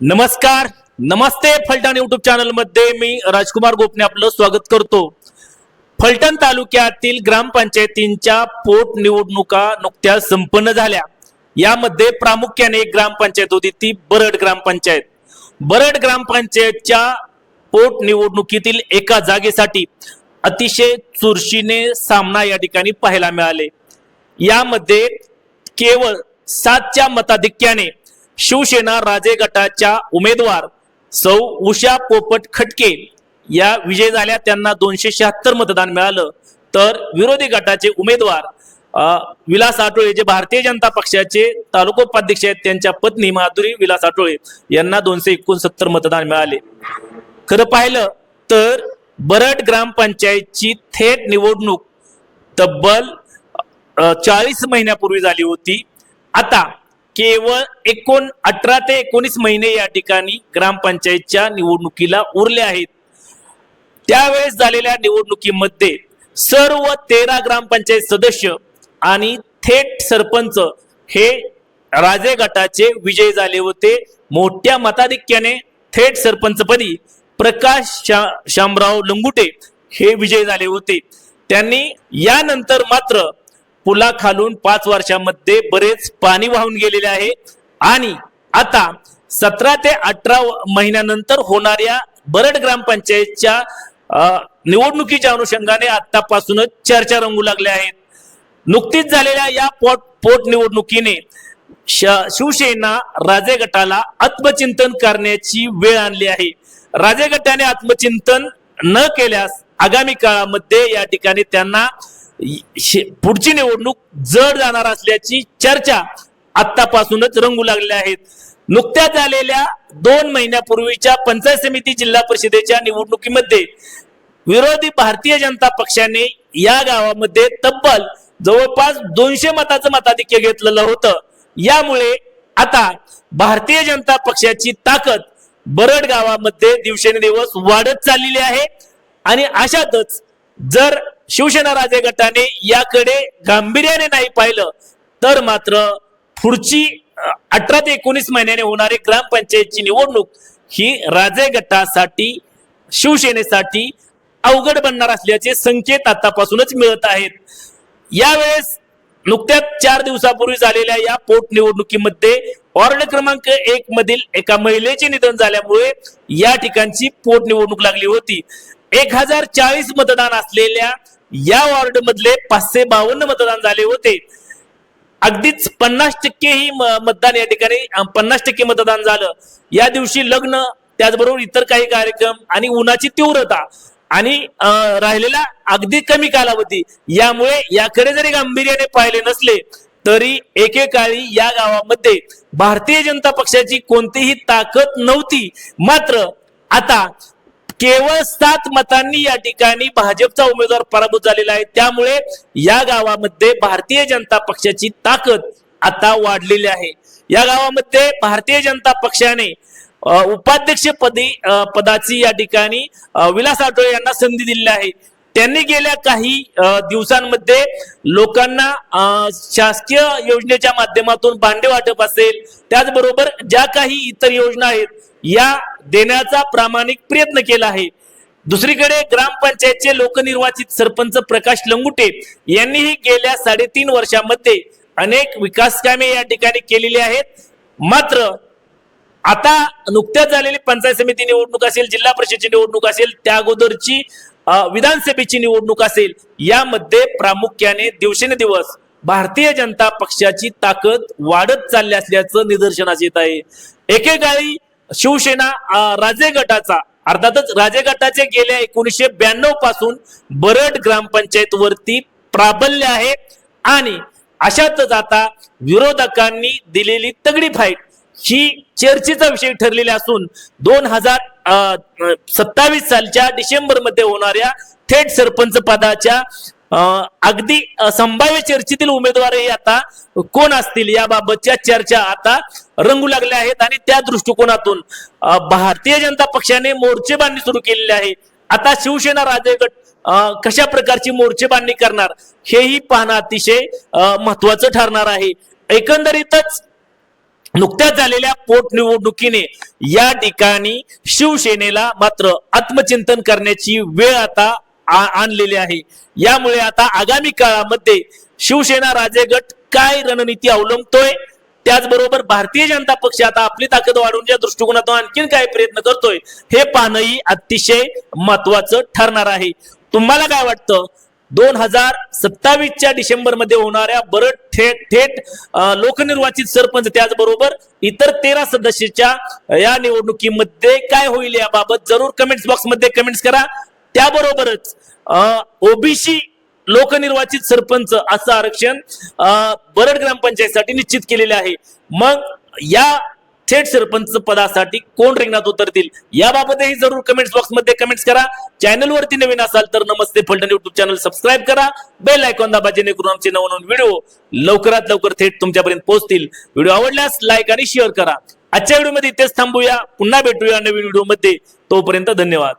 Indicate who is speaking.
Speaker 1: नमस्कार, नमस्ते. Phaltan YouTube channel मध्ये मी राजकुमार गोपने आपलं स्वागत करतो. फलटण तालुक्यातील ग्रामपंचायतींच्या पोटनिवडणुका नुकत्याच संपन्न झाल्या. यामध्ये प्रामुख्याने एक ग्रामपंचायत होती, ती बरड ग्रामपंचायत. बरड ग्रामपंचायतच्या पोटनिवडणुकीतील एका जागेसाठी अतिशय चुरशीने सामना या ठिकाणी पाहायला मिळाले. यामध्ये केवळ 7च्या मताधिक्याने शिवसेना राजे गटाच्या उमेदवार सौ उषा पोपट खटके या विजय झाल्या. त्यांना 276 मतदान मिळालं. तर विरोधी गटाचे उमेदवार विलास आठवळे, जे भारतीय जनता पक्षाचे तालुका उपाध्यक्ष आहेत, त्यांच्या पत्नी माधुरी विलास आठवळे यांना 269 मतदान मिळाले. खरं पाहिलं तर बरड ग्रामपंचायतची थेट निवडणूक तब्बल 40 महिन्यापूर्वी झाली होती. आता केवळ 18 ते 19 महिने या ठिकाणी ग्रामपंचायतच्या निवडणुकीला उरले आहेत. त्यावेळेस झालेल्या निवडणुकीमध्ये सर्व 13 ग्रामपंचायत सदस्य आणि थेट सरपंच हे राजे गटाचे विजय झाले होते. मोठ्या मताधिक्याने थेट सरपंचपदी प्रकाश शामराव लंगुटे हे विजय झाले होते. त्यांनी यानंतर मात्र पुलाखालून 5 वर्षांमध्ये बरेच पाणी वाहून गेलेले आहे आणि आता 17 ते 18 महिन्यानंतर होणाऱ्या बरड ग्रामपंचायतच्या निवडणुकीच्या अनुषंगाने आतापासूनच चर्चा रंगू लागल्या आहेत. नुकतीच झालेल्या या पोट निवडणुकीने शिवसेना राजे गटाला आत्मचिंतन करण्याची वेळ आणली आहे. राजे गटाने आत्मचिंतन न केल्यास आगामी काळामध्ये या ठिकाणी त्यांना पुढची निवडणूक जड जाणार असल्याची चर्चा आतापासूनच रंगू लागल्या आहेत. नुकत्याच झालेल्या 2 महिन्यापूर्वीच्या पंचायत समिती जिल्हा परिषदेच्या निवडणुकीमध्ये विरोधी भारतीय जनता पक्षाने या गावामध्ये तब्बल जवळपास 200 मताचं मताधिक्य घेतलेलं होतं. यामुळे आता भारतीय जनता पक्षाची ताकद बरड गावामध्ये दिवसेंदिवस वाढत चाललेली आहे आणि अशातच जर शिवसेना राजे गटाने याकडे गांभीर्याने नाही पाहिलं तर मात्र पुढची 18 ते 19 महिन्याने होणारी ग्रामपंचायतची निवडणूक ही राजे गटासाठी शिवसेनेसाठी अवघड बनणार असल्याचे संकेत आतापासूनच मिळत आहेत. यावेळेस नुकत्याच 4 दिवसापूर्वी झालेल्या या पोटनिवडणुकीमध्ये वॉर्ड क्रमांक 1 मधील एका महिलेचे निधन झाल्यामुळे या ठिकाणची पोटनिवडणूक लागली होती. 1040 मतदान असलेल्या या वॉर्ड मधले 552 मतदान झाले होते. अगदीच 50% ही मतदान या ठिकाणी 50% मतदान झालं. या दिवशी लग्न, त्याचबरोबर इतर काही कार्यक्रम आणि उन्हाची तीव्रता आणि राहिलेला अगदी कमी कालावधी यामुळे याकडे जरी गांभीर्याने पाहिले नसले तरी एकेकाळी या गावामध्ये भारतीय जनता पक्षाची कोणतीही ताकद नव्हती. मात्र आता केवळ 7 मतांनी या ठिकाणी भाजपचा उमेदवार पराभूत झालेला आहे. त्यामुळे या गावामध्ये भारतीय जनता पक्षाची ताकद आता वाढलेली आहे. या गावामध्ये भारतीय जनता पक्षाने उपाध्यक्ष पदाची या ठिकाणी विलास आठवळे यांना संधी दिलेली आहे. त्यांनी गेल्या काही दिवसांमध्ये लोकांना शासकीय योजनेच्या माध्यमातून भांडे वाटप असेल, त्याचबरोबर ज्या काही इतर योजना आहेत या देण्याचा प्रामाणिक प्रयत्न केला आहे. दुसरीकडे ग्रामपंचायतचे लोकनिर्वाचित सरपंच प्रकाश लंगुटे यांनीही गेल्या 3.5 वर्षांमध्ये अनेक विकास कामे या ठिकाणी केलेली आहेत. मात्र आता नुकत्याच झालेली पंचायत समिती निवडणूक असेल, जिल्हा परिषदेची निवडणूक असेल, त्या अगोदरची विधानसभेची निवडणूक असेल, यामध्ये प्रामुख्याने दिवसेंदिवस भारतीय जनता पक्षाची ताकद वाढत चालली असल्याचं निदर्शनास येत आहे. एकेकाळी शिवसेना राजे गटाचा, अर्थातच राजे गटाचे गेल्या 1992 पासून बरड ग्रामपंचायत वरती प्राबल्य आहे आणि अशातच आता विरोधकांनी दिलेली तगडी फाईट ही चर्चेचा विषय ठरलेला असून 2027 सालच्या डिसेंबर मध्ये होणाऱ्या थेट सरपंच पदाच्या अगदी संभाव्य चर्चेतील उमेदवारही आता कोण असतील याबाबतच्या चर्चा आता रंगू लागल्या आहेत आणि त्या दृष्टिकोनातून भारतीय जनता पक्षाने मोर्चेबांधणी सुरू केलेली आहे. आता शिवसेना राजे गट कशा प्रकारची मोर्चेबांधणी करणार हेही पाहणं अतिशय महत्वाचं ठरणार आहे. एकंदरीतच नुकत्याच झालेल्या पोटनिवडणुकीने या ठिकाणी शिवसेनेला मात्र आत्मचिंतन करण्याची वेळ आता आणलेली आहे। यामुळे आता आगामी काळामध्ये शिवसेना राजे गट काय रणनीती अवलंबतोय, त्याचबरोबर भारतीय जनता पक्ष आता आपली ताकद वाढवण्याच्या दृष्टिकोनातून आणखीन काय प्रयत्न करतोय हे पाहणंही अतिशय महत्वाचं ठरणार आहे। तुम्हाला काय वाटतं? 2027च्या डिसेंबर मध्ये होणाऱ्या बरड थेट लोकनिर्वाचित सरपंच त्याचबरोबर इतर 13 सदस्याच्या या निवडणुकीमध्ये काय होईल याबाबत जरूर कमेंट्स बॉक्स मध्ये कमेंट्स करा। त्याबरोबरच ओबीसी लोकनिर्वाचित सरपंच असं आरक्षण बरड ग्रामपंचायतीसाठी निश्चित केलेले आहे। मग या थेट सरपंच पदासाठी कोण रिंगणात उतरतील याबाबतही जरूर कमेंट्स बॉक्स मध्ये कमेंट्स करा। चॅनल वरती नवीन असाल तर नमस्ते फलटण युट्यूब चॅनल सबस्क्राईब करा, बेल आयकॉन दाबा जेणेकरून आमचे नवनवीन व्हिडिओ लवकरात लवकर थेट तुमच्यापर्यंत पोहोचतील। व्हिडिओ आवडल्यास लाईक आणि शेअर करा। आजच्या व्हिडिओमध्ये इथेच थांबूया, पुन्हा भेटूया नवीन व्हिडिओ मध्ये। तोपर्यंत धन्यवाद।